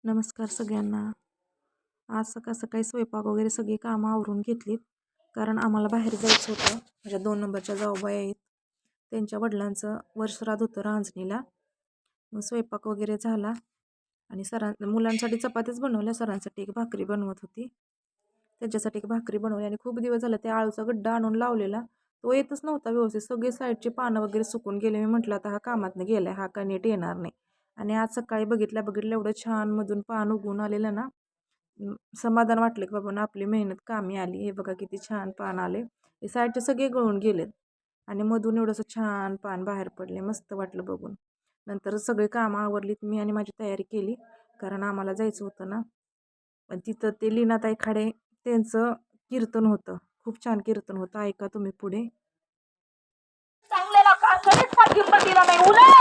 नमस्कार सगळ्यांना. आज सकाळी स्वयंपाक वगैरे सगळी कामं आवरून घेतलीत, कारण आम्हाला बाहेर जायचं होतं. माझ्या 2 नंबरच्या जाऊबाई आहेत, त्यांच्या वडिलांचं वर्षश्राद्ध होतं रांजणीला. मग स्वयंपाक वगैरे झाला आणि मुलांसाठी चपात्याच बनवल्या, सरांसाठी एक भाकरी बनवत होती. त्यांच्यासाठी एक भाकरी बनवली आणि खूप दिवस झालं ते आळूचा गड्डा आणून लावलेला, तो येतच नव्हता व्यवस्थित. सगळे साईडचे पानं वगैरे सुकून गेले. मी म्हटलं आता हा कामातनं गेलाय, हा का नीट येणार नाही. आणि आज सकाळी बघितलं एवढं छान मधून पान उगवून आलेलं ना, समाधान वाटलं की बाबा ना आपली मेहनत कामी आली. हे बघा किती छान पान आले. हे साईडचे सगळे गळून गेलेत आणि मधून एवढंसं छान पान बाहेर पडले. मस्त वाटलं बघून. नंतर सगळी कामं आवरलीत मी आणि माझी तयारी केली, कारण आम्हाला जायचं होतं ना. पण तिथं ते लीनाताई खाडे त्यांचं कीर्तन होतं. खूप छान कीर्तन होतं. ऐका तुम्ही पुढे. चांगल्याला का कधीच पाठिंबा दिला नाही. उलट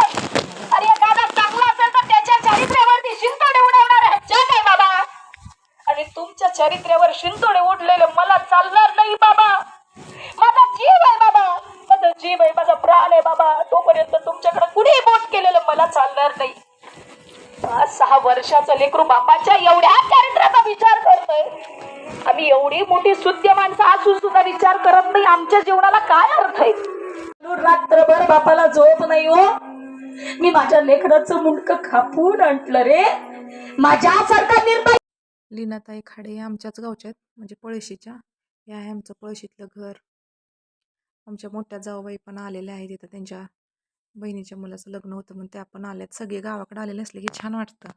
अरे एखादा चांगला असेल तर त्याच्या चारित्र्यावरती शिंतोडे उडवणार ह्याच्या काय बाबा. आणि तुमच्या चारित्र्यावर शिंतोडे उडलेले मला चालणार नाही बाबा. माझा जीव आहे बाबा, माझा जीव आहे, माझा प्राण आहे बाबा. तोपर्यंत तुमच्याकडे कुणी बोट केलेलं मला चालणार नाही. 5-6 वर्षाचं लेकरू बापाच्या एवढ्या चारित्र्याचा विचार करतोय. आम्ही एवढी मोठी शुद्ध माणसं असून सुद्धा विचार करत नाही. आमच्या जीवनाला काय अर्थ आहे. रात्रभर बापाला झोप नाही हो. मी माझ्या लेकराचं मुंडकं कापून आणलं रे. माझ्यासारखा निर्णय. लीनाताई खाडे आमच्याच गावच्या आहेत, म्हणजे पळशीच्या. हे आहे आमचं पळशीतलं घर. आमच्या मोठ्या जाऊबाई पण आलेल्या आहेत इथं. त्यांच्या बहिणीच्या मुलाचं लग्न होतं म्हणून त्या पण आल्यात. सगळे गावाकडे आलेले असले की छान वाटतं.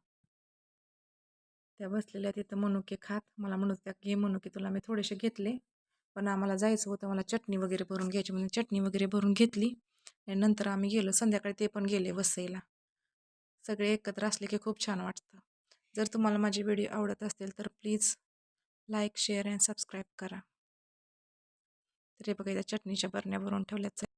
त्या बसलेल्या तिथं मनुके खात. मला म्हणत त्या घे मनुके, तुला मी थोडेसे घेतले, पण आम्हाला जायचं होतं. मला चटणी वगैरे भरून घ्यायची म्हणून चटणी वगैरे भरून घेतली आणि नंतर आम्ही गेलो. संध्याकाळी ते पण गेले वसईला. सगळे एकत्र असले की खूप छान वाटतं. जर तुम्हाला माझे व्हिडिओ आवडत असतील तर please like, share and subscribe करा. तर हे बघा, त्या चटणीच्या बरण्या भरून ठेवल्यात.